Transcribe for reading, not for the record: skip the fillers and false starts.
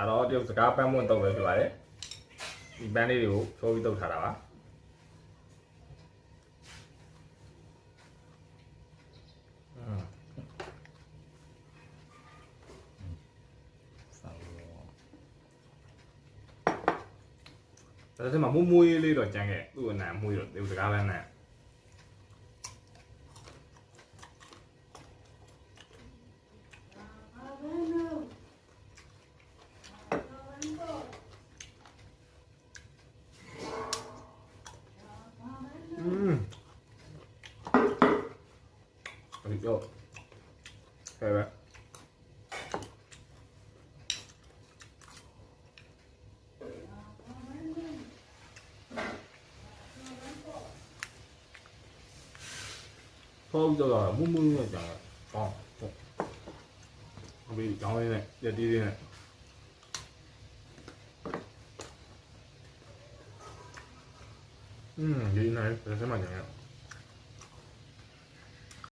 တော့တရုတ်စကားပန်းမွန်းတော့ပဲဖြစ်ပါတယ်ဒီပန်းလေးတွေကိုချိုးပြီးတုပ်ထားတာပါဒါဆိုမှမွမွေးလေးတော့ကြမ်းခဲ့သူ့အနံမွေးတော့တရုတ်စကားပန်းနဲ့就，拜拜。好就啦，木木的讲了，哦，我比讲的呢，也低的呢。原来这什么讲呀？